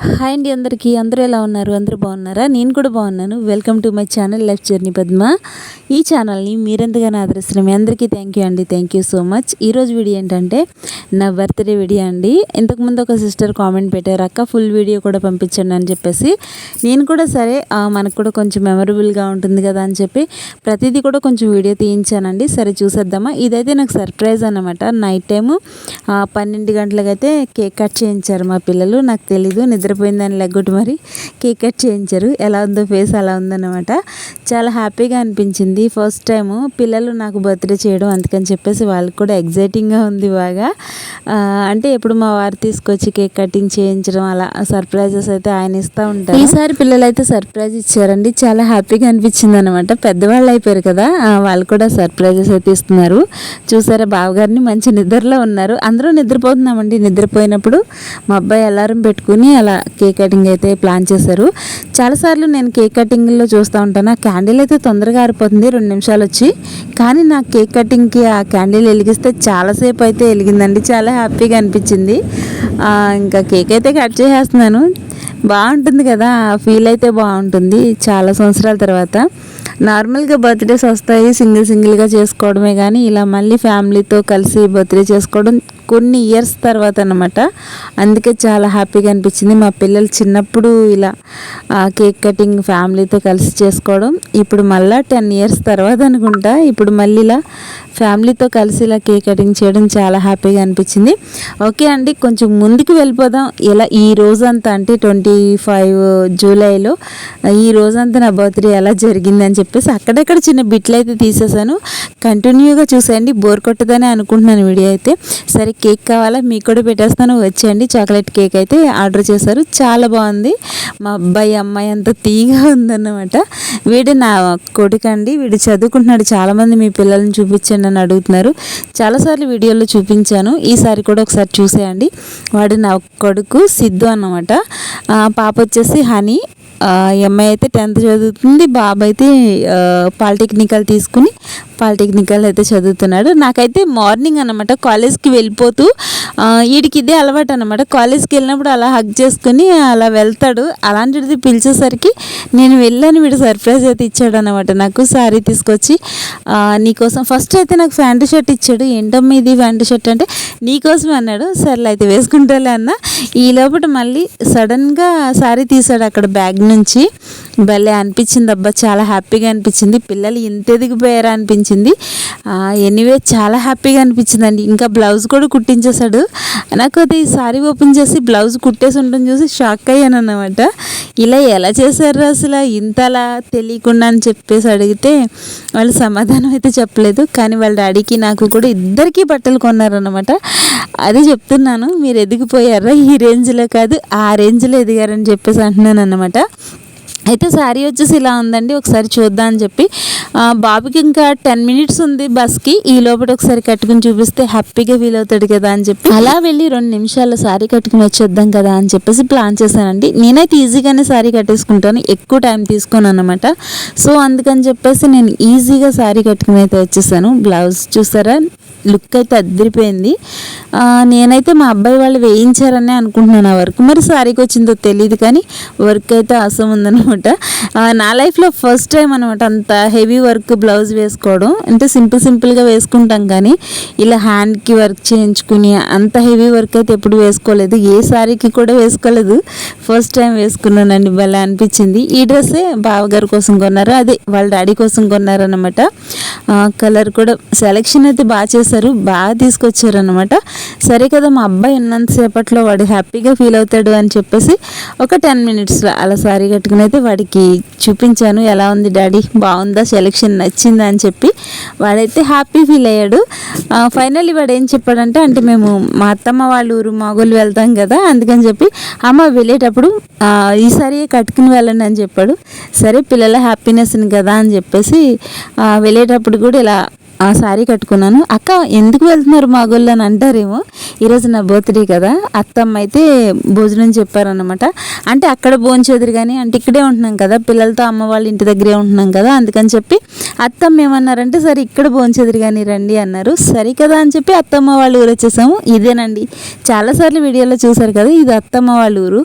Hi అండి అందరికీ. అందరూ ఎలా ఉన్నారు? అందరూ బాగున్నారా? నేను కూడా బాగున్నాను. Welcome to my channel life journey Padma. ఈ ఛానల్ని మీరెంతగానో ఆదరిస్తున్న మీ అందరికీ థ్యాంక్ యూ అండి. Thank you so much. ఈరోజు వీడియో ఏంటంటే నా బర్త్డే వీడియో అండి. ఇంతకుముందు ఒక సిస్టర్ కామెంట్ పెట్టారు, అక్క ఫుల్ వీడియో కూడా పంపించండి అని చెప్పేసి. నేను కూడా సరే మనకు కూడా కొంచెం మెమరబుల్గా ఉంటుంది కదా అని చెప్పి ప్రతిదీ కూడా కొంచెం వీడియో తీయించానండి. సరే చూసేద్దామా. ఇదైతే నాకు సర్ప్రైజ్ అన్నమాట. నైట్ టైము 12 గంటలకైతే కేక్ కట్ చేయించారు మా పిల్లలు. నాకు తెలీదు, నిద్రపోయిందని లెగ్గొట్టు మరి కేక్ కట్ చేయించారు. ఎలా ఉందో ఫేస్ అలా ఉందన్నమాట. చాలా హ్యాపీగా అనిపించింది. ఫస్ట్ టైము పిల్లలు నాకు బర్త్డే చేయడం, అందుకని చెప్పేసి వాళ్ళకి కూడా ఎగ్జైటింగ్గా ఉంది బాగా. అంటే ఎప్పుడు మా వారు తీసుకొచ్చి కేక్ కటింగ్ చేయించడం అలా సర్ప్రైజెస్ అయితే ఆయన ఇస్తూ ఉంటారు. ఈసారి పిల్లలు అయితే సర్ప్రైజ్ ఇచ్చారండి. చాలా హ్యాపీగా అనిపించింది అనమాట. పెద్దవాళ్ళు అయిపోయారు కదా, వాళ్ళు కూడా సర్ప్రైజెస్ అయితే ఇస్తున్నారు. చూసారా, బావగారిని మంచి నిద్రలో ఉన్నారు. అందరూ నిద్రపోతున్నామండి. నిద్రపోయినప్పుడు మా అబ్బాయి అలారం పెట్టుకుని అలా కేక్ కటింగ్ అయితే ప్లాన్ చేశారు. చాలాసార్లు నేను కేక్ కటింగ్లో చూస్తూ ఉంటాను. ఆ క్యాండిల్ అయితే తొందరగా ఆరిపోతుంది, 2 నిమిషాలు వచ్చి. కానీ నాకు కేక్ కటింగ్కి ఆ క్యాండిల్ వెలిగిస్తే చాలాసేపు అయితే వెలిగిందండి. చాలా హ్యాపీగా అనిపించింది. ఇంకా కేక్ అయితే కట్ చేసేస్తున్నాను. బాగుంటుంది కదా, ఫీల్ అయితే బాగుంటుంది. చాలా సంవత్సరాల తర్వాత నార్మల్గా బర్త్డేస్ వస్తాయి, సింగిల్గా చేసుకోవడమే. కానీ ఇలా మళ్ళీ ఫ్యామిలీతో కలిసి బర్త్డే చేసుకోవడం కొన్ని ఇయర్స్ తర్వాత అన్నమాట. అందుకే చాలా హ్యాపీగా అనిపించింది. మా పిల్లలు చిన్నప్పుడు ఇలా కేక్ కటింగ్ ఫ్యామిలీతో కలిసి చేసుకోవడం, ఇప్పుడు మళ్ళీ 10 ఇయర్స్ తర్వాత అనుకుంటా ఇప్పుడు మళ్ళీ ఇలా ఫ్యామిలీతో కలిసి ఇలా కేక్ కటింగ్ చేయడం చాలా హ్యాపీగా అనిపించింది. ఓకే అండి, కొంచెం ముందుకు వెళ్ళిపోదాం. ఇలా ఈ రోజంతా అంటే 25 జూలైలో ఈ రోజంతా నా బర్త్డే ఎలా జరిగిందని చెప్పేసి అక్కడెక్కడ చిన్న బిట్లు అయితే తీసేసాను. కంటిన్యూగా చూసేయండి, బోర్ కొట్టదని అనుకుంటున్నాను వీడియో అయితే. సరే, కేక్ కావాలా మీకు కూడా పెట్టేస్తాను, వచ్చేయండి. చాక్లెట్ కేక్ అయితే ఆర్డర్ చేశారు, చాలా బాగుంది. మా అబ్బాయి అమ్మాయి అంతా తీగా ఉందన్నమాట. వీడు నా కొడుకు అండి, వీడు చదువుకుంటున్నాడు. చాలామంది మీ పిల్లల్ని చూపించండి అని అడుగుతున్నారు. చాలాసార్లు వీడియోలో చూపించాను, ఈసారి కూడా ఒకసారి చూసేయండి. వాడు నా కొడుకు సిద్ధు అన్నమాట. పాప వచ్చేసి హనీ. అమ్మాయి అయితే 10th చదువుతుంది, బాబు అయితే పాలిటెక్నికల్ తీసుకుని పాలిటెక్నికల్ అయితే చదువుతున్నాడు. నాకైతే మార్నింగ్ అన్నమాట కాలేజ్కి వెళ్ళిపోతూ వీడికి ఇదే అలవాటు అనమాట. కాలేజ్కి వెళ్ళినప్పుడు అలా హగ్ చేసుకుని అలా వెళ్తాడు. అలాంటిది పిలిచేసరికి నేను వెళ్ళాను. వీడు సర్ప్రైజ్ అయితే ఇచ్చాడు అనమాట. నాకు శారీ తీసుకొచ్చి నీకోసం ఫస్ట్ అయితే నాకు ప్యాంటు షర్ట్ ఇచ్చాడు. ఏంటమ్మా ఇది ప్యాంటు షర్ట్ అంటే నీకోసం అన్నాడు. సర్లే అయితే వేసుకుంటాలే అన్న. ఈ లోపల మళ్ళీ సడన్గా శారీ తీసాడు అక్కడ బ్యాగ్ నుంచి. భలే అనిపించింది అబ్బా, చాలా హ్యాపీగా అనిపించింది. పిల్లలు ఇంత ఎదిగిపోయారా అనిపించింది. ఎనీవే చాలా హ్యాపీగా అనిపించిందండి. ఇంకా బ్లౌజ్ కూడా కుట్టించేశాడు. నాకు అది సారీ ఓపెన్ చేసి బ్లౌజ్ కుట్టేసి ఉంటుంది చూసి షాక్ అయ్యాను అన్నమాట. ఇలా ఎలా చేశారు అసలు ఇంతలా తెలియకుండా అని చెప్పేసి అడిగితే వాళ్ళు సమాధానం అయితే చెప్పలేదు. కానీ వాళ్ళ డాడీకి నాకు కూడా ఇద్దరికీ బట్టలు కొన్నారన్నమాట. అది చెప్తున్నాను, మీరు ఎదిగిపోయారా, ఈ రేంజ్లో కాదు ఆ రేంజ్లో ఎదిగారని చెప్పేసి అంటున్నాను అన్నమాట. అయితే శారీ వచ్చేసి ఇలా ఉందండి, ఒకసారి చూద్దాం అని చెప్పి. బాబుకి ఇంకా 10 మినిట్స్ ఉంది బస్కి. ఈ లోపల ఒకసారి కట్టుకుని చూపిస్తే హ్యాపీగా ఫీల్ అవుతాడు కదా అని చెప్పి అలా వెళ్ళి 2 నిమిషాల్లో శారీ కట్టుకుని వచ్చేద్దాం కదా అని చెప్పేసి ప్లాన్ చేశానండి. నేనైతే ఈజీగానే శారీ కట్టేసుకుంటాను, ఎక్కువ టైం తీసుకోను అనమాట. సో అందుకని చెప్పేసి నేను ఈజీగా శారీ కట్టుకుని అయితే వచ్చేసాను. బ్లౌజ్ చూసారా, లుక్ అయితే అదిరిపోయింది. నేనైతే మా అబ్బాయి వాళ్ళు వేయించారనే అనుకుంటున్నాను ఆ వర్క్. మరి శారీకి వచ్చిందో తెలియదు, కానీ వర్క్ అయితే అవసరం ఉందన్నమాట. నా లైఫ్లో ఫస్ట్ టైం అనమాట అంత హెవీ వర్క్ బ్లౌజ్ వేసుకోవడం. అంటే సింపుల్గా వేసుకుంటాం, కానీ ఇలా హ్యాండ్కి వర్క్ చేయించుకుని అంత హెవీ వర్క్ అయితే ఎప్పుడు వేసుకోలేదు. ఏ శారీకి కూడా వేసుకోలేదు, ఫస్ట్ టైం వేసుకున్నానండి. భలే అనిపించింది. ఈ డ్రెస్సే బావగారి కోసం కొన్నారు, అదే వాళ్ళ డాడీ కోసం కొన్నారన్నమాట. కలర్ కూడా సెలెక్షన్ అయితే బాగా చేశారు, బాగా తీసుకొచ్చారు అనమాట. సరే కదా, మా అబ్బాయి ఉన్నంతసేపట్లో వాడు హ్యాపీగా ఫీల్ అవుతాడు అని చెప్పేసి ఒక 10 మినిట్స్లో అలా సారీ కట్టుకుని అయితే వాడికి చూపించాను. ఎలా ఉంది డాడీ, బాగుందా, సెలెక్షన్ నచ్చిందా అని చెప్పి. వాడైతే హ్యాపీ ఫీల్ అయ్యాడు. ఫైనల్లీ వాడు ఏం చెప్పాడంటే, అంటే మేము మా అత్తమ్మ వాళ్ళ ఊరు మాగోలు వెళ్తాం కదా, అందుకని చెప్పి అమ్మ వెళ్ళేటప్పుడు ఈసారి కట్టుకుని వెళ్ళండి అని చెప్పాడు. సరే పిల్లల హ్యాపీనెస్ని కదా అని చెప్పేసి వెళ్ళేటప్పుడు కూడా ఇలా ఆ శారీ కట్టుకున్నాను. అక్క ఎందుకు వెళ్తున్నారు మా గోళ్ళు అని అంటారేమో, ఈరోజు నా బర్త్డే కదా, అత్తమ్మ అయితే భోజనం చెప్పారన్నమాట. అంటే అక్కడ భోంచేదురు కానీ, అంటే ఇక్కడే ఉంటున్నాం కదా పిల్లలతో, అమ్మ వాళ్ళ ఇంటి దగ్గరే ఉంటున్నాం కదా, అందుకని చెప్పి అత్తమ్మ ఏమన్నారంటే సరే ఇక్కడ భోంచేదురు కానీ రండి అన్నారు. సరే కదా అని చెప్పి అత్తమ్మ వాళ్ళ ఊరు వచ్చేసాము. ఇదేనండి, చాలాసార్లు వీడియోలో చూసారు కదా, ఇది అత్తమ్మ వాళ్ళ ఊరు.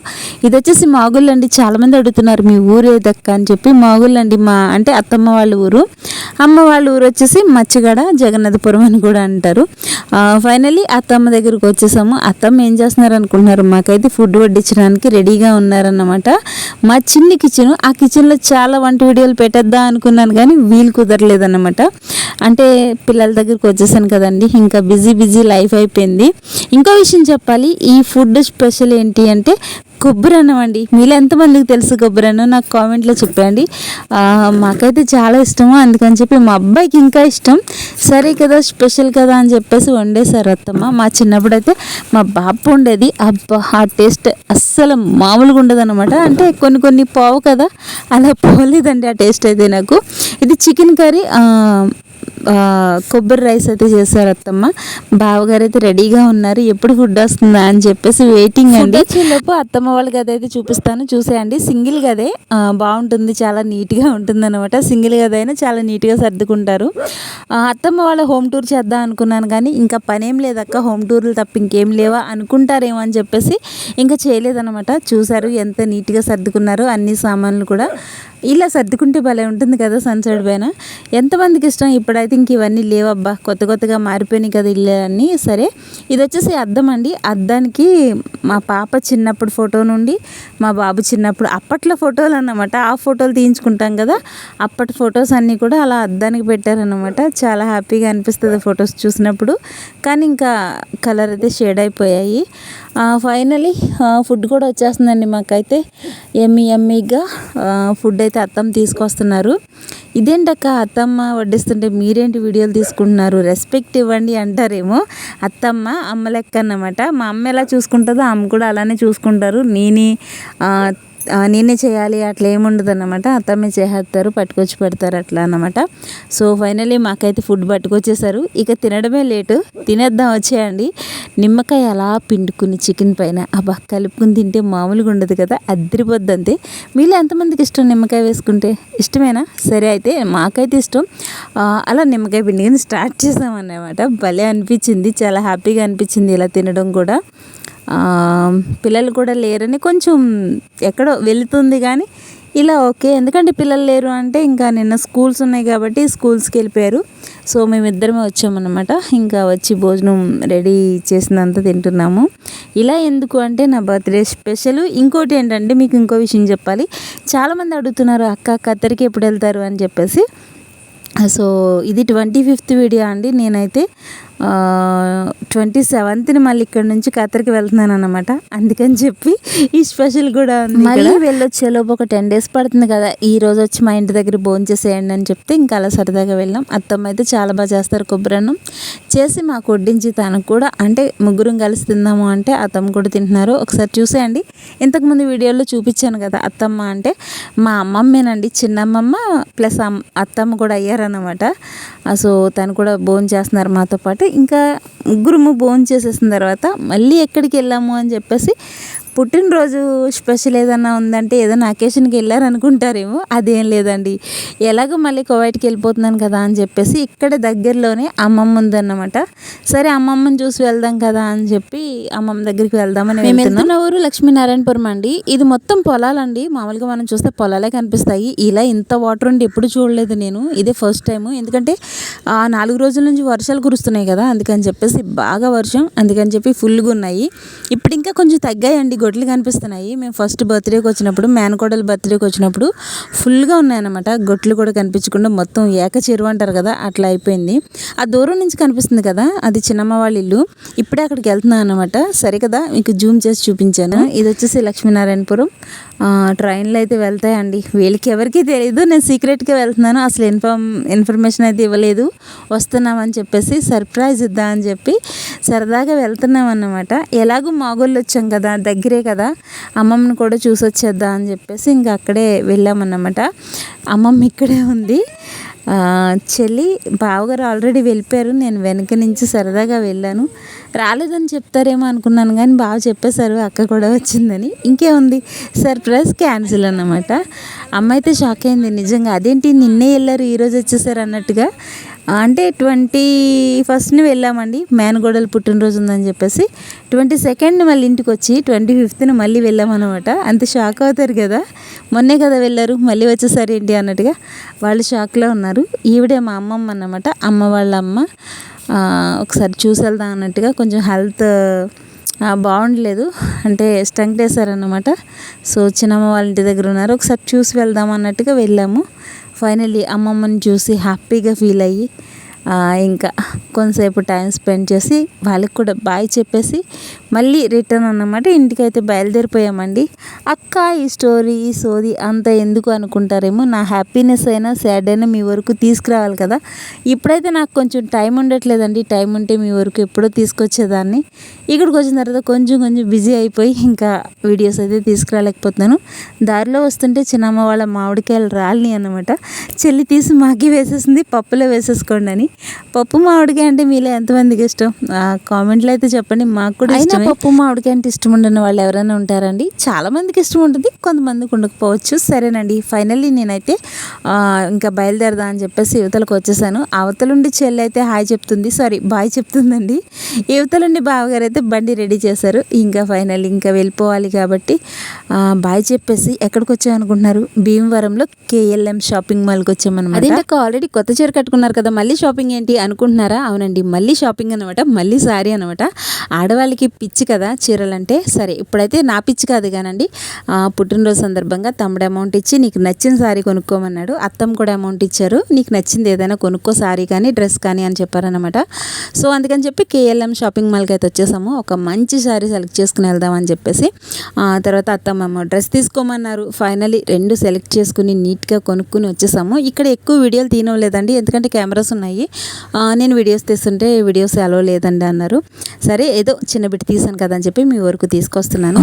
ఇది వచ్చేసి మాగుళ్ళు అండి. చాలామంది అడుగుతున్నారు మీ ఊరు ఏదక్క అని చెప్పి. మాగుళ్ళు అండి, మా అంటే అత్తమ్మ వాళ్ళ ఊరు. అమ్మ వాళ్ళ ఊరు వచ్చేసి మచ్చిగడ, జగన్నాథపురం అని కూడా అంటారు. ఫైనల్లీ అత్తమ్మ దగ్గరికి వచ్చేసాము. అత్తమ్మ ఏం చేస్తున్నారు అనుకుంటున్నారు, మాకైతే ఫుడ్ వడ్డించడానికి రెడీగా ఉన్నారన్నమాట. మా చిన్ని కిచెన్, ఆ కిచెన్లో చాలా వంట వీడియోలు పెట్టేద్దాం అనుకున్నాను కానీ వీలు కుదరలేదన్నమాట. అంటే పిల్లల దగ్గరికి వచ్చేసాను కదండి, ఇంకా బిజీ లైఫ్ అయిపోయింది. ఇంకో విషయం చెప్పాలి, ఈ ఫుడ్ స్పెషల్ ఏంటి అంటే కొబ్బరి అన్నం అండి. మీలో ఎంతమందికి తెలుసు కొబ్బరి అన్నం నాకు కామెంట్లో చెప్పండి. మాకైతే చాలా ఇష్టము, అందుకని చెప్పి మా అబ్బాయికి ఇంకా ఇష్టం. సరే కదా స్పెషల్ కదా అని చెప్పేసి వండేశారు అత్తమ్మ. మా చిన్నప్పుడు అయితే మా బాబు ఉండేది, అబ్బా ఆ టేస్ట్ అస్సలు మామూలుగా ఉండదన్నమాట. అంటే కొన్ని పోవు కదా, అలా పోలేదండి ఆ టేస్ట్ అయితే నాకు. ఇది చికెన్ కర్రీ, కొబ్బరి రైస్ అయితే చేశారు అత్తమ్మ. బావగారు అయితే రెడీగా ఉన్నారు, ఎప్పుడు ఫుడ్ వస్తుందా అని చెప్పేసి వెయిటింగ్ అండి. లోపు అత్తమ్మ వాళ్ళ గది అయితే చూపిస్తాను, చూసేయండి. సింగిల్ గదే బాగుంటుంది, చాలా నీట్గా ఉంటుంది అనమాట. సింగిల్ గది అయినా చాలా నీట్గా సర్దుకుంటారు. అత్తమ్మ వాళ్ళ హోమ్ టూర్ చేద్దాం అనుకున్నాను కానీ ఇంకా పనేం లేదక్క, హోమ్ టూర్లు తప్ప ఇంకేం లేవా అనుకుంటారేమో అని చెప్పేసి ఇంకా చేయలేదన్నమాట. చూసారు ఎంత నీట్గా సర్దుకున్నారు అన్ని సామాన్లు కూడా. ఇలా సర్దుకుంటే భలే ఉంటుంది కదా సన్సెట్ పైన. ఎంతమందికి ఇష్టం. ఇప్పుడైతే ఇంక ఇవన్నీ లేవబ్బా, కొత్తగా మారిపోయినాయి కదా ఇల్లు అన్నీ. సరే, ఇది వచ్చేసి అద్దం అండి. అద్దానికి మా పాప చిన్నప్పుడు ఫోటో నుండి మా బాబు చిన్నప్పుడు అప్పట్లో ఫోటోలు అన్నమాట. ఆ ఫోటోలు తీయించుకుంటాం కదా, అప్పటి ఫొటోస్ అన్నీ కూడా అలా అద్దానికి పెట్టారన్నమాట. చాలా హ్యాపీగా అనిపిస్తుంది ఫొటోస్ చూసినప్పుడు. కానీ ఇంకా కలర్ అయితే షేడ్ అయిపోయాయి. ఫైనలీ ఫుడ్ కూడా వచ్చేస్తుందండి మాకైతే. ఎమ్మీగా ఫుడ్ అయితే అత్తమ్మ తీసుకొస్తున్నారు. ఇదేంటక్క అత్తమ్మ వడ్డిస్తుంటే మీరేంటి వీడియోలు తీసుకుంటున్నారు, రెస్పెక్ట్ ఇవ్వండి అంటారేమో. అత్తమ్మ అమ్మ లెక్క అన్నమాట. మా అమ్మ ఎలా చూసుకుంటుందో అమ్మ కూడా అలానే చూసుకుంటారు. నేనే చేయాలి అట్లా ఏముండదు అన్నమాట. అత్తమ్మే చేస్తారు, పట్టుకొచ్చి పెడతారు అట్లా అన్నమాట. సో ఫైనలీ మాకైతే ఫుడ్ పట్టుకొచ్చేసారు. ఇక తినడమే లేటు, తినేద్దాం వచ్చేయండి. నిమ్మకాయ అలా పిండుకుని చికెన్ పైన అబ్బా కలుపుకుని తింటే మామూలుగా ఉండదు కదా, అద్దరిపోద్ది అంతే. మీలో ఎంతమందికి ఇష్టం నిమ్మకాయ వేసుకుంటే? ఇష్టమేనా? సరే అయితే మాకైతే ఇష్టం. అలా నిమ్మకాయ పిండుకుని స్టార్ట్ చేసామన్నమాట. భలే అనిపించింది, చాలా హ్యాపీగా అనిపించింది ఇలా తినడం కూడా. పిల్లలు కూడా లేరని కొంచెం ఎక్కడో వెళుతుంది కానీ ఇలా ఓకే. ఎందుకంటే పిల్లలు లేరు అంటే ఇంకా నిన్న స్కూల్స్ ఉన్నాయి కాబట్టి స్కూల్స్కి వెళ్ళిపోయారు. సో మేమిద్దరమే వచ్చామన్నమాట. ఇంకా వచ్చి భోజనం రెడీ చేసినంత తింటున్నాము. ఇలా ఎందుకు అంటే నా బర్త్డే స్పెషల్. ఇంకోటి ఏంటంటే మీకు ఇంకో విషయం చెప్పాలి. చాలామంది అడుగుతున్నారు అక్క ఖత్తర్కి ఎప్పుడు వెళ్తారు అని చెప్పేసి. సో ఇది 25th వీడియో అండి. నేనైతే 27th మళ్ళీ ఇక్కడ నుంచి ఖత్తర్కి వెళ్తున్నాను అన్నమాట. అందుకని చెప్పి ఈ స్పెషల్ కూడా ఉంది. మళ్ళీ వెళ్ళొచ్చేలోపు ఒక 10 days పడుతుంది కదా, ఈ రోజు వచ్చి మా ఇంటి దగ్గర భోంచేసేయండి అని చెప్తే ఇంకా అలా సరదాగా వెళ్ళాం. అత్తమ్మ అయితే చాలా బాగా చేస్తారు కొబ్బరి అన్నం చేసి మాకు వడ్డించి, తనకు కూడా అంటే ముగ్గురం కలిసి తిందాము అంటే అత్తమ్మ కూడా తింటున్నారు. ఒకసారి చూసేయండి. ఇంతకుముందు వీడియోలో చూపించాను కదా అత్తమ్మ అంటే మా అమ్మమ్మేనండి, చిన్నమ్మమ్మ ప్లస్ అత్తమ్మ కూడా అయ్యారన్నమాట. సో తను కూడా భోజనం చేస్తున్నారు మాతో పాటు. ఇంకా ముగ్గురము భోజనం చేసేసిన తర్వాత మళ్ళీ ఎక్కడికి వెళ్ళాము అని చెప్పేసి, పుట్టినరోజు స్పెషల్ ఏదన్నా ఉందంటే ఏదైనా అకేషన్కి వెళ్ళారనుకుంటారేమో, అదేం లేదండి. ఎలాగో మళ్ళీ కువైట్కి వెళ్ళిపోతున్నాను కదా అని చెప్పేసి ఇక్కడ దగ్గరలోనే అమ్మమ్మ ఉందన్నమాట. సరే అమ్మమ్మని చూసి వెళ్దాం కదా అని చెప్పి అమ్మమ్మ దగ్గరికి వెళ్దామని మేము వెళ్తున్న ఊరు లక్ష్మీనారాయణపురం అండి. ఇది మొత్తం పొలాలండి. మామూలుగా మనం చూస్తే పొలాలే కనిపిస్తాయి. ఇలా ఇంత వాటర్ ఉండి ఎప్పుడు చూడలేదు నేను, ఇదే ఫస్ట్ టైము. ఎందుకంటే 4 రోజుల నుంచి వర్షాలు కురుస్తున్నాయి కదా, అందుకని చెప్పేసి బాగా వర్షం, అందుకని చెప్పి ఫుల్గా ఉన్నాయి. ఇప్పుడు ఇంకా కొంచెం తగ్గాయండి, గొడ్లు కనిపిస్తున్నాయి. మేము ఫస్ట్ బర్త్డేకి వచ్చినప్పుడు, మేనకోడలు బర్త్డేకి వచ్చినప్పుడు ఫుల్గా ఉన్నాయన్నమాట. గొడ్లు కూడా కనిపించకుండా మొత్తం ఏక చెరువు అంటారు కదా అట్లా అయిపోయింది. ఆ దూరం నుంచి కనిపిస్తుంది కదా, అది చిన్నమ్మ వాళ్ళ ఇల్లు. ఇప్పుడే అక్కడికి వెళ్తున్నాను అనమాట. సరే కదా మీకు జూమ్ చేసి చూపించాను. ఇది వచ్చేసి లక్ష్మీనారాయణపురం. ట్రైన్లో అయితే వెళ్తాయండి. వీళ్ళకి ఎవరికీ తెలియదు, నేను సీక్రెట్గా వెళ్తున్నాను. అసలు ఇన్ఫర్మేషన్ అయితే ఇవ్వలేదు. వస్తున్నామని చెప్పేసి సర్ప్రైజ్ ఇద్దామని చెప్పి సరదాగా వెళ్తున్నాం అన్నమాట. ఎలాగో మాగోళ్ళు వచ్చాం కదా, దగ్గరే కదా, అమ్మమ్మని కూడా చూసి వచ్చేద్దాం అని చెప్పేసి ఇంకా అక్కడే వెళ్ళామన్నమాట. అమ్మమ్మ ఇక్కడే ఉంది. చెల్లి బావగారు ఆల్రెడీ వెళ్ళిపోయారు. నేను వెనక నుంచి సరదాగా వెళ్ళాను. రాలేదని చెప్తారేమో అనుకున్నాను కానీ బాగా చెప్పేశారు అక్క కూడా వచ్చిందని. ఇంకేముంది, సర్ప్రైజ్ క్యాన్సిల్ అన్నమాట. అమ్మ అయితే షాక్ అయింది నిజంగా. అదేంటి నిన్నే వెళ్ళారు ఈరోజు వచ్చేసారు అన్నట్టుగా. అంటే 21ని వెళ్ళామండి, మేనగోడలు పుట్టినరోజు ఉందని చెప్పేసి. 22nd మళ్ళీ ఇంటికి వచ్చి 25th మళ్ళీ వెళ్ళామన్నమాట. అంత షాక్ అవుతారు కదా, మొన్నే కదా వెళ్ళారు మళ్ళీ వచ్చేసారు ఏంటి అన్నట్టుగా వాళ్ళు షాక్లో ఉన్నారు. ఈవిడే మా అమ్మమ్మ అన్నమాట, అమ్మ వాళ్ళ అమ్మ. ఒకసారి చూసి వెళ్దాం అన్నట్టుగా, కొంచెం హెల్త్ బాగుండలేదు, అంటే స్టంట్ వేశారన్నమాట. సో చిన్నమ్మ వాళ్ళ ఇంటి దగ్గర ఉన్నారు, ఒకసారి చూసి వెళ్దాం అన్నట్టుగా వెళ్ళాము. ఫైనల్లీ అమ్మమ్మని చూసి హ్యాపీగా ఫీల్ అయ్యి ఇంకా కొంతసేపు టైం స్పెండ్ చేసి వాళ్ళకి కూడా బాయ్ చెప్పేసి మళ్ళీ రిటర్న్ అన్నమాట. ఇంటికైతే బయలుదేరిపోయామండి. అక్క ఈ స్టోరీ ఈ సోది అంతా ఎందుకు అనుకుంటారేమో, నా హ్యాపీనెస్ అయినా సాడ్ అయినా మీ వరకు తీసుకురావాలి కదా. ఇప్పుడైతే నాకు కొంచెం టైం ఉండట్లేదండి, టైం ఉంటే మీ వరకు ఎప్పుడో తీసుకొచ్చేదాన్ని. ఇక్కడికి వచ్చిన తర్వాత కొంచెం బిజీ అయిపోయి ఇంకా వీడియోస్ అయితే తీసుకురాలేకపోతున్నాను. దారిలో వస్తుంటే చిన్నమ్మ వాళ్ళ మామిడికాయలు రాలిని అన్నమాట. చెల్లి తీసి మాకి వేసేసింది, పప్పులో వేసేసుకోండి అని. పప్పు మామిడికాయ అంటే మీలో ఎంతమందికి ఇష్టం కామెంట్లో అయితే చెప్పండి. మాకు కూడా ఇష్టం. పప్పు మామిడికాయ అంటే ఇష్టం ఉండని వాళ్ళు ఎవరైనా ఉంటారండి? చాలా మందికి ఇష్టం ఉంటుంది, కొంతమందికి ఉండకపోవచ్చు. సరేనండి, ఫైనల్లీ నేనైతే ఇంకా బయలుదేరదా అని చెప్పేసి యువతలకు వచ్చేసాను. అవతలుండి చెల్లి అయితే హాయ్ చెప్తుంది, సారీ బాయ్ చెప్తుందండి. యువతలుండి బావగారు అయితే బండి రెడీ చేశారు. ఇంకా ఫైనల్లీ ఇంకా వెళ్ళిపోవాలి కాబట్టి బాయ్ చెప్పేసి ఎక్కడికి వచ్చామనుకుంటున్నారు? భీమవరంలో KLM షాపింగ్ మాల్కి వచ్చామన్నమాట. అదేంటక్క ఆల్రెడీ కొత్త చీర కట్టుకున్నారు కదా, మళ్ళీ షాపింగ్ ఏంటి అనుకుంటున్నారా? అవునండి, మళ్ళీ షాపింగ్ అనమాట, మళ్ళీ సారీ అనమాట. ఆడవాళ్ళకి పిచ్చి కదా చీరలంటే. సరే ఇప్పుడైతే నా పిచ్చి కాదు కానండి, పుట్టినరోజు సందర్భంగా తమ్ముడు అమౌంట్ ఇచ్చి నీకు నచ్చిన సారీ కొనుక్కోమన్నాడు. అత్తమ్మ కూడా అమౌంట్ ఇచ్చారు, నీకు నచ్చింది ఏదైనా కొనుక్కో, సారీ కానీ డ్రెస్ కానీ అని చెప్పారనమాట. సో అందుకని చెప్పి KLM షాపింగ్ మాల్కి అయితే వచ్చేసాము. ఒక మంచి సారీ సెలెక్ట్ చేసుకుని వెళ్దామని చెప్పేసి తర్వాత అత్తమ్మ డ్రెస్ తీసుకోమన్నారు. ఫైనలీ 2 సెలెక్ట్ చేసుకుని నీట్గా కొనుక్కుని వచ్చేసాము. ఇక్కడ ఎక్కువ వీడియోలు తీయలేదండి, ఎందుకంటే కెమెరాస్ ఉన్నాయి. నేను వీడియోస్ తీస్తుంటే వీడియోస్ అలో లేదండి అన్నారు. సరే ఏదో చిన్న బిట్ తీసాను కదా అని చెప్పి మీ వరకు తీసుకొస్తున్నాను.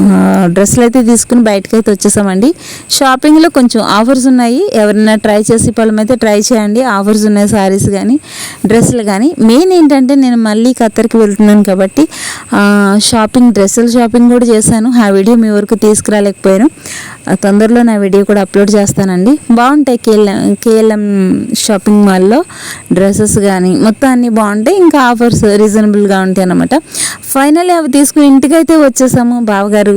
డ్రెస్సులు అయితే తీసుకుని బయటకు అయితే వచ్చేసామండి. షాపింగ్లో కొంచెం ఆఫర్స్ ఉన్నాయి, ఎవరైనా ట్రై చేసి పళ్ళమైతే ట్రై చేయండి. ఆఫర్స్ ఉన్నాయి సారీస్ కానీ డ్రెస్సులు కానీ. మెయిన్ ఏంటంటే నేను మళ్ళీ ఖత్తర్కి వెళ్తున్నాను కాబట్టి డ్రెస్సుల షాపింగ్ కూడా చేశాను. ఆ వీడియో మీ వరకు తీసుకురాలేకపోయాను. తొందరలో నా వీడియో కూడా అప్లోడ్ చేస్తానండి. బాగుంటాయి KLM షాపింగ్ మాల్లో డ్రెస్సెస్ కానీ మొత్తం అన్నీ బాగుంటాయి. ఇంకా ఆఫర్స్ రీజనబుల్గా ఉంటాయి అన్నమాట. ఫైనల్లీ అవి తీసుకుని ఇంటికైతే వచ్చేసాము. బావగారు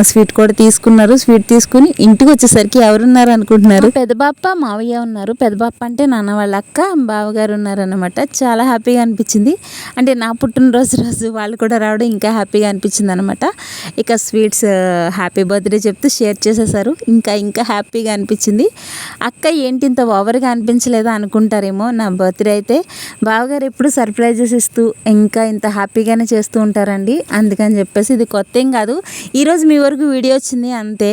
స్వీట్ కూడా తీసుకున్నారు. స్వీట్ తీసుకుని ఇంటికి వచ్చేసరికి ఎవరున్నారు అనుకుంటున్నారు? పెద్దబాప్ప మావయ్య ఉన్నారు. పెద్దబాప్ప అంటే నాన్న వాళ్ళ అక్క, బావగారు ఉన్నారన్నమాట. చాలా హ్యాపీగా అనిపించింది. అంటే నా పుట్టినరోజు వాళ్ళు కూడా రావడం ఇంకా హ్యాపీగా అనిపించింది అనమాట. ఇక స్వీట్స్ హ్యాపీ బర్త్డే చెప్తూ షేర్ చేసేసారు. ఇంకా హ్యాపీగా అనిపించింది. అక్క ఏంటి ఇంత ఓవర్గా అనిపించలేదా అనుకుంటారేమో. నా బర్త్డే అయితే బావగారు ఎప్పుడు సర్ప్రైజెస్ ఇస్తూ ఇంకా ఇంత హ్యాపీగానే చేస్తూ ఉంటారండి. అందుకని చెప్పేసి ఇది కొత్త ఏం కాదు, ఈరోజు మీ వరకు వీడియో వచ్చింది అంతే.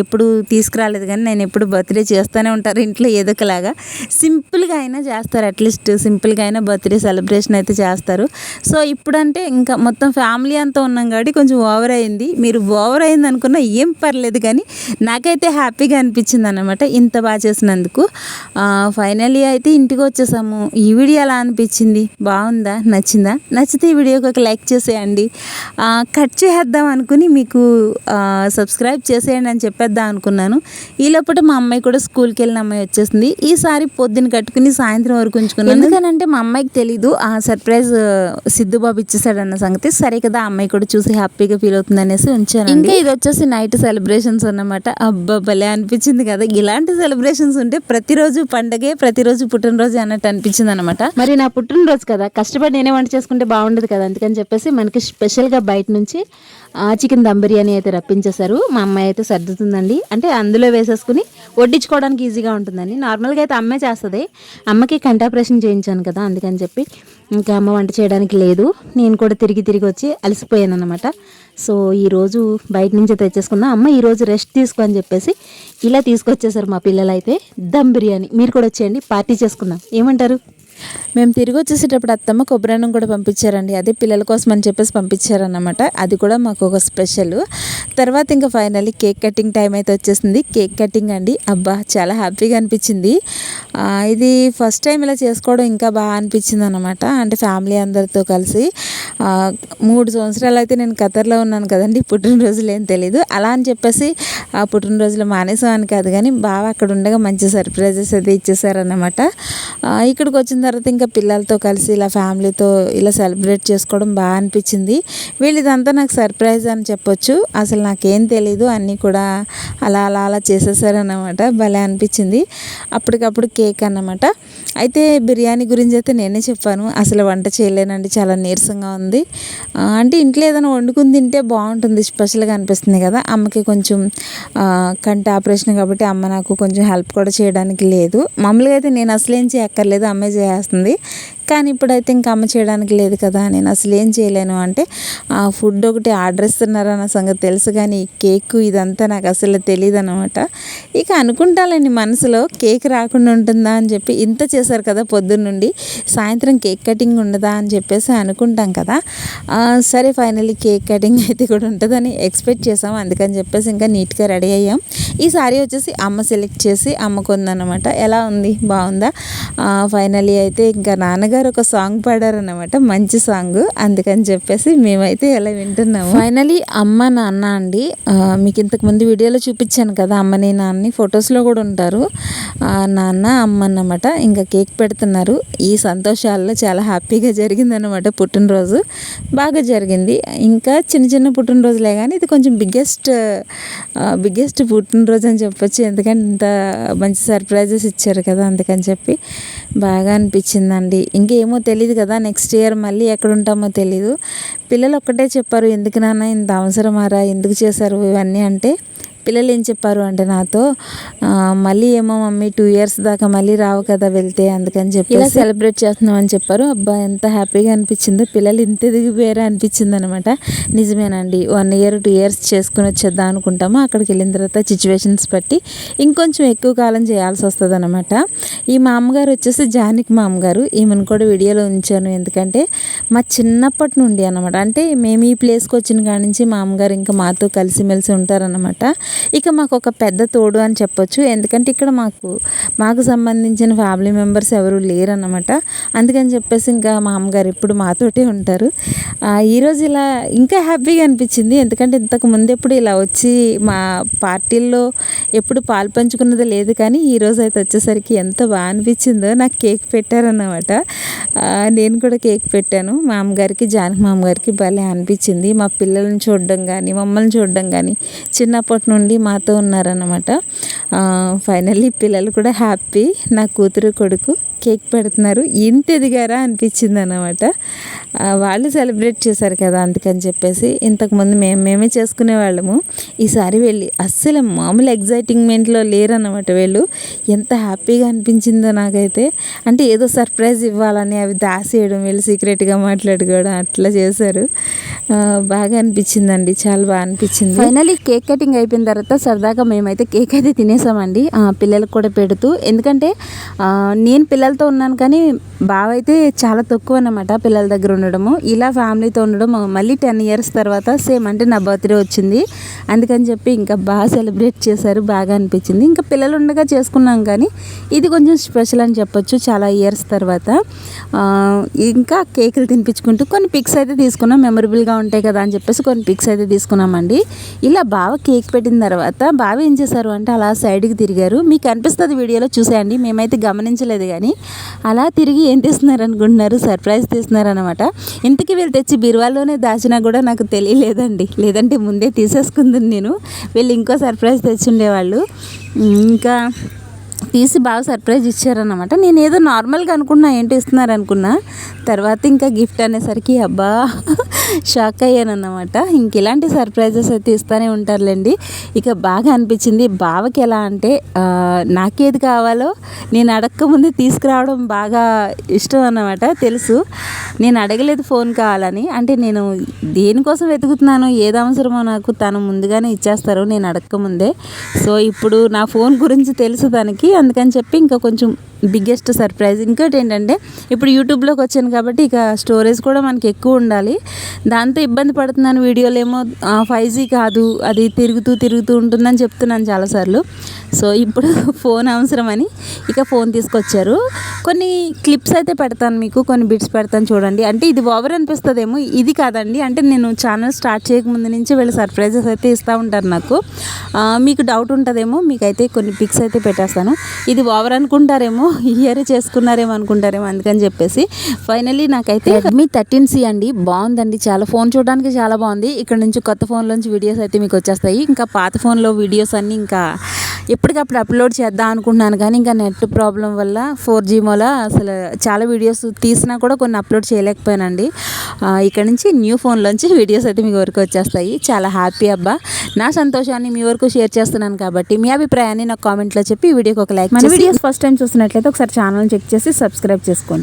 ఎప్పుడు తీసుకురాలేదు కానీ నేను ఎప్పుడు బర్త్డే చేస్తూనే ఉంటారు ఇంట్లో ఏదో ఒకలాగా. సింపుల్గా అయినా చేస్తారు, అట్లీస్ట్ సింపుల్గా అయినా బర్త్డే సెలబ్రేషన్ అయితే చేస్తారు. సో ఇప్పుడంటే ఇంకా మొత్తం ఫ్యామిలీ అంతా ఉన్నాం కాబట్టి కొంచెం ఓవర్ అయింది. మీరు ఓవర్ అయింది అనుకున్నా ఏం పర్లేదు, కానీ నాకైతే హ్యాపీగా అనిపించింది అన్నమాట ఇంత బాగా చేసినందుకు. ఫైనల్లీ అయితే ఇంటికి వచ్చేసాము. ఈ వీడియో ఎలా అనిపించింది? బాగుందా? నచ్చిందా? నచ్చితే ఈ వీడియోకి ఒక లైక్ చేసేయండి. కట్ చేద్దాం అనుకుని మీకు సబ్స్క్రైబ్ చేసేయండి అని చెప్పేద్దాం అనుకున్నాను. ఈ లోపల మా అమ్మాయి కూడా స్కూల్కి వెళ్ళిన అమ్మాయి వచ్చేసింది. ఈసారి పొద్దున్న కట్టుకుని సాయంత్రం వరకు ఉంచుకున్నాను. ఎందుకనంటే మా అమ్మాయికి తెలీదు ఆ సర్ప్రైజ్ సిద్ధుబాబు ఇచ్చేసాడన్న సంగతి. సరే కదా, అమ్మాయి కూడా చూసి హ్యాపీగా ఫీల్ అవుతుంది అనేసి ఉంచాను. ఇంకా ఇది వచ్చేసి నైట్ సెలబ్రేషన్స్ అన్నమాట. అబ్బా భలే అనిపించింది కదా. ఇలాంటి సెలబ్రేషన్స్ ఉంటే ప్రతిరోజు పండగే, ప్రతిరోజు పుట్టినరోజు అన్నట్టు అనిపించింది అనమాట. మరి నా పుట్టినరోజు కదా, కష్టపడి నేనే వంట చేసుకుంటే బాగుండదు కదా, అందుకని చెప్పేసి మనకి స్పెషల్గా బయట నుంచి చికెన్ దమ్ బిర్యానీ అయితే రప్పించేశారు. మా అమ్మాయి అయితే సర్దుతుందండి, అంటే అందులో వేసేసుకుని వడ్డించుకోవడానికి ఈజీగా ఉంటుందని. నార్మల్గా అయితే అమ్మే చేస్తుంది. అమ్మకి కంటి ఆపరేషన్ చేయించాను కదా, అందుకని చెప్పి ఇంకా అమ్మ వంట చేయడానికి లేదు. నేను కూడా తిరిగి వచ్చి అలసిపోయాను అనమాట. సో ఈరోజు బయట నుంచి తెచ్చేసుకున్నా. అమ్మ ఈరోజు రెస్ట్ తీసుకో అని చెప్పేసి ఇలా తీసుకొచ్చేసారు మా పిల్లలు అయితే దమ్ బిర్యానీ. మీరు కూడా వచ్చేయండి, పార్టీ చేసుకుందాం, ఏమంటారు? మేము తిరిగి వచ్చేసేటప్పుడు అత్తమ్మ కొబ్బరి అన్నం కూడా పంపించారండి. అదే పిల్లల కోసం అని చెప్పేసి పంపించారన్నమాట. అది కూడా మాకు ఒక స్పెషల్. తర్వాత ఇంకా ఫైనల్లీ కేక్ కటింగ్ టైం అయితే వచ్చేసింది. కేక్ కటింగ్ అండి, అబ్బా చాలా హ్యాపీగా అనిపించింది. ఇది ఫస్ట్ టైం ఇలా చేసుకోవడం ఇంకా బాగా అనిపించింది అనమాట. అంటే ఫ్యామిలీ అందరితో కలిసి 3 సంవత్సరాలు అయితే నేను ఖతర్లో ఉన్నాను కదండి, పుట్టినరోజులు ఏం తెలీదు. అలా అని చెప్పేసి పుట్టినరోజులు మానేసామని కాదు, కానీ బాగా అక్కడ ఉండగా మంచి సర్ప్రైజెస్ అయితే ఇచ్చేసారన్నమాట. ఇక్కడికి వచ్చిన తర్వాత ఇంకా పిల్లలతో కలిసి ఇలా ఫ్యామిలీతో ఇలా సెలబ్రేట్ చేసుకోవడం బాగా అనిపించింది. వీళ్ళు ఇదంతా నాకు సర్ప్రైజ్ అని చెప్పొచ్చు. అసలు నాకేం తెలీదు, అన్నీ కూడా అలా అలా అలా చేసేసారన్నమాట. భలే అనిపించింది. అప్పటికప్పుడు కేక్ అన్నమాట. అయితే బిర్యానీ గురించి అయితే నేనే చెప్పాను, అసలు వంట చేయలేనండి, చాలా నీరసంగా ఉంది. అంటే ఇంట్లో ఏదైనా వండుకుని తింటే బాగుంటుంది, స్పెషల్గా అనిపిస్తుంది కదా. అమ్మకి కొంచెం కంటి ఆపరేషన్ కాబట్టి అమ్మ నాకు కొంచెం హెల్ప్ కూడా చేయడానికి లేదు. మామూలుగా అయితే నేను అసలు ఏం చేయక్కర్లేదు, అమ్మే చేస్తుంది. కానీ ఇప్పుడైతే ఇంకా అమ్మ చేయడానికి లేదు కదా, నేను అసలు ఏం చేయలేను. అంటే ఫుడ్ ఒకటి ఆర్డర్ ఇస్తున్నారన్న సంగతి తెలుసు, కానీ కేక్ ఇదంతా నాకు అసలు తెలియదు అనమాట. ఇక అనుకుంటానండి మనసులో, కేక్ రాకుండా ఉంటుందా అని చెప్పి. ఇంత చేశారు కదా పొద్దున్నుండి, సాయంత్రం కేక్ కటింగ్ ఉండదా అని చెప్పేసి అనుకుంటాం కదా. సరే ఫైనల్లీ కేక్ కటింగ్ అయితే కూడా ఉంటుందని ఎక్స్పెక్ట్ చేసాం. అందుకని చెప్పేసి ఇంకా నీట్గా రెడీ అయ్యాం. ఈ సారీ వచ్చేసి అమ్మ సెలెక్ట్ చేసి అమ్మకు ఉందన్నమాట. ఎలా ఉంది, బాగుందా? ఫైనల్లీ అయితే ఇంకా నాన్నగారు ఒక సాంగ్ పాడారన్నమాట, మంచి సాంగ్. అందుకని చెప్పేసి మేమైతే ఎలా వింటున్నాము. ఫైనలీ అమ్మ నాన్న అండి, మీకు ఇంతకుముందు వీడియోలో చూపించాను కదా, అమ్మని నాన్నని ఫొటోస్లో కూడా ఉంటారు. నాన్న అమ్మ అన్నమాట. ఇంకా కేక్ పెడుతున్నారు. ఈ సంతోషాల్లో చాలా హ్యాపీగా జరిగిందనమాట. పుట్టినరోజు బాగా జరిగింది. ఇంకా చిన్న చిన్న పుట్టినరోజులే కానీ ఇది కొంచెం బిగ్గెస్ట్ పుట్టినరోజు అని చెప్పొచ్చు. ఎందుకంటే ఇంత మంచి సర్ప్రైజెస్ ఇచ్చారు కదా, అందుకని చెప్పి బాగా అనిపించిందండి. ఇంకేమో తెలియదు కదా, నెక్స్ట్ ఇయర్ మళ్ళీ ఎక్కడ ఉంటామో తెలీదు. పిల్లలు ఒక్కటే చెప్పారు, ఎందుకు నాన్న ఇంత అవసరమారా, ఎందుకు చేశారు ఇవన్నీ అంటే, పిల్లలు ఏం చెప్పారు అంటే నాతో, మళ్ళీ ఏమో మమ్మీ 2 years దాకా మళ్ళీ రావు కదా వెళ్తే, అందుకని చెప్పి ఇలా సెలబ్రేట్ చేస్తున్నాం అని చెప్పారు. అబ్బా ఎంత హ్యాపీగా అనిపించిందో, పిల్లలు ఇంత ఎదిగిపోయారా అనిపించింది అనమాట. నిజమేనండి, 1 year 2 years చేసుకుని వచ్చేద్దాం అనుకుంటాము. అక్కడికి వెళ్ళిన తర్వాత సిచ్యువేషన్స్ బట్టి ఇంకొంచెం ఎక్కువ కాలం చేయాల్సి వస్తుంది అనమాట. ఈ మా అమ్మగారు వచ్చేసి జానకి మా అమ్మగారు, ఈమెను కూడా వీడియోలో ఉంచాను. ఎందుకంటే మా చిన్నప్పటి నుండి అనమాట, అంటే మేము ఈ ప్లేస్కి వచ్చిన కాడి నుంచి మా అమ్మగారు ఇంకా మాతో కలిసిమెలిసి ఉంటారన్నమాట. ఇక మాకు ఒక పెద్ద తోడు అని చెప్పొచ్చు. ఎందుకంటే ఇక్కడ మాకు సంబంధించిన ఫ్యామిలీ మెంబర్స్ ఎవరు లేరన్నమాట. అందుకని చెప్పేసి ఇంకా మా అమ్మగారు ఎప్పుడు మాతోటే ఉంటారు. ఈరోజు ఇలా ఇంకా హ్యాపీగా అనిపించింది. ఎందుకంటే ఇంతకు ముందు ఎప్పుడు ఇలా వచ్చి మా పార్టీల్లో ఎప్పుడు పాలు పంచుకున్నది లేదు, కానీ ఈరోజు అయితే వచ్చేసరికి ఎంత బాగా అనిపించిందో. నాకు కేక్ పెట్టారన్నమాట. నేను కూడా కేక్ పెట్టాను మా అమ్మగారికి, జానకి మా అమ్మగారికి. భలే అనిపించింది. మా పిల్లల్ని చూడడం కానీ మమ్మల్ని చూడడం కానీ చిన్నప్పటి నుండి మాతో ఉన్నారన్నమాట. ఫైనల్లీ పిల్లలు కూడా హ్యాపీ. నా కూతురు కొడుకు కేక్ పెడుతున్నారు. ఇంత ఎదిగారా అనిపించింది అన్నమాట. వాళ్ళు సెలబ్రేట్ చేశారు కదా, అందుకని చెప్పేసి. ఇంతకుముందు మేమే చేసుకునేవాళ్ళము. ఈసారి వెళ్ళి అస్సలు మామూలు ఎగ్జైటింగ్మెంట్లో లేరన్నమాట వీళ్ళు. ఎంత హ్యాపీగా అనిపించిందో నాకైతే. అంటే ఏదో సర్ప్రైజ్ ఇవ్వాలని అవి దాసేయడం, వీళ్ళు సీక్రెట్గా మాట్లాడుకోవడం అట్లా చేశారు. బాగా అనిపించిందండి, చాలా బాగా అనిపించింది. ఫైనల్లీ కేక్ కటింగ్ అయిపోయిన తర్వాత సరదాగా మేమైతే కేక్ అయితే తినేసామండి, పిల్లలకు కూడా పెడుతూ. ఎందుకంటే నేను పిల్లలతో ఉన్నాను, కానీ బావ అయితే చాలా తక్కువ అన్నమాట పిల్లల దగ్గర ఉండడము. ఇలా ఫ్యామిలీతో ఉండడం మళ్ళీ 10 years తర్వాత సేమ్, అంటే నా బర్త్డే వచ్చింది. అందుకని చెప్పి ఇంకా బాగా సెలబ్రేట్ చేశారు, బాగా అనిపించింది. ఇంకా పిల్లలు ఉండగా చేసుకున్నాం, కానీ ఇది కొంచెం స్పెషల్ అని చెప్పొచ్చు చాలా ఇయర్స్ తర్వాత. ఇంకా కేకులు తినిపించుకుంటూ కొన్ని పిక్స్ అయితే తీసుకున్నాం, మెమరబుల్గా ఉంటాయి కదా అని చెప్పేసి కొన్ని పిక్స్ అయితే తీసుకున్నామండి. ఇలా బావ కేక్ పెట్టిన తర్వాత బావ ఏం చేశారు అంటే అలా సైడ్కి తిరిగారు. మీకు అనిపిస్తుంది వీడియోలో చూసేయండి, మేమైతే గమనించలేదు. కానీ అలా తిరిగి ఏం తీస్తున్నారు అనుకుంటున్నారు, సర్ప్రైజ్ తీస్తున్నారు అనమాట. ఇంతకీ వీళ్ళు తెచ్చి బీరువాలోనే దాచినా కూడా నాకు తెలియలేదండి, లేదంటే ముందే తీసేసుకుంది నేను. వీళ్ళు ఇంకో సర్ప్రైజ్ తెచ్చుండేవాళ్ళు. ఇంకా తీసి బాగా సర్ప్రైజ్ ఇచ్చారన్నమాట. నేను ఏదో నార్మల్గా అనుకున్నా, ఏంటి ఇస్తున్నారు అనుకున్నా. తర్వాత ఇంకా గిఫ్ట్ అనేసరికి అబ్బా షాక్ అయ్యానన్నమాట. ఇంక ఇలాంటి సర్ప్రైజెస్ అయితే ఇస్తూనే ఉంటారులేండి. ఇక బాగా అనిపించింది. బావకి ఎలా అంటే నాకేది కావాలో నేను అడగకముందే తీసుకురావడం బాగా ఇష్టం అన్నమాట. తెలుసు నేను అడగలేదు ఫోన్ కావాలని, అంటే నేను దేనికోసం వెతుకుతున్నానో, ఏది అవసరమో నాకు తను ముందుగానే ఇచ్చేస్తారు నేను అడగకముందే. సో ఇప్పుడు నా ఫోన్ గురించి తెలుసు దానికి, అందుకని చెప్పి ఇంకా కొంచెం బిగ్గెస్ట్ సర్ప్రైజ్. ఇంకోటి ఏంటంటే ఇప్పుడు యూట్యూబ్లోకి వచ్చాను కాబట్టి ఇక స్టోరేజ్ కూడా మనకి ఎక్కువ ఉండాలి. దాంతో ఇబ్బంది పడుతున్నాను. వీడియోలు ఏమో 5G కాదు, అది తిరుగుతూ ఉంటుందని చెప్తున్నాను చాలాసార్లు. సో ఇప్పుడు ఫోన్ అవసరమని ఇక ఫోన్ తీసుకొచ్చారు. కొన్ని క్లిప్స్ అయితే పెడతాను మీకు, కొన్ని బిట్స్ పెడతాను చూడండి. అంటే ఇది ఓవర్ అనిపిస్తుందేమో, ఇది కాదండి. అంటే నేను ఛానల్ స్టార్ట్ చేయకముందు నుంచి వీళ్ళు సర్ప్రైజెస్ అయితే ఇస్తూ ఉంటారు నాకు. మీకు డౌట్ ఉంటుందేమో, మీకైతే కొన్ని పిక్స్ అయితే పెట్టేస్తాను. ఇది ఓవర్ అనుకుంటారేమో, ఇయర్ చేసుకున్నారేమో అనుకుంటారేమో, అందుకని చెప్పేసి ఫైనల్లీ నాకైతే Redmi 13C అండి. బాగుందండి, చాలా ఫోన్ చూడడానికి చాలా బాగుంది. ఇక్కడ నుంచి కొత్త ఫోన్లోంచి వీడియోస్ అయితే మీకు వచ్చేస్తాయి. ఇంకా పాత ఫోన్లో వీడియోస్ అన్నీ ఇంకా ఎప్పటికప్పుడు అప్లోడ్ చేద్దాం అనుకుంటున్నాను, కానీ ఇంకా నెట్ ప్రాబ్లం వల్ల 4G మూల అసలు చాలా వీడియోస్ తీసినా కూడా కొన్ని అప్లోడ్ చేయలేకపోయానండి. ఇక్కడ నుంచి న్యూ ఫోన్లోంచి వీడియోస్ అయితే మీ వరకు వచ్చేస్తాయి. చాలా హ్యాపీ అబ్బా. నా సంతోషాన్ని మీ వరకు షేర్ చేస్తున్నాను కాబట్టి మీ అభిప్రాయాన్ని నాకు కామెంట్లో చెప్పి ఈ వీడియోకి ఒక లైక్ చేసి, వీడియోస్ ఫస్ట్ టైం చూస్తున్నట్లయితే ఒకసారి ఛానల్ చెక్ చేసి సబ్స్క్రైబ్ చేసుకోండి.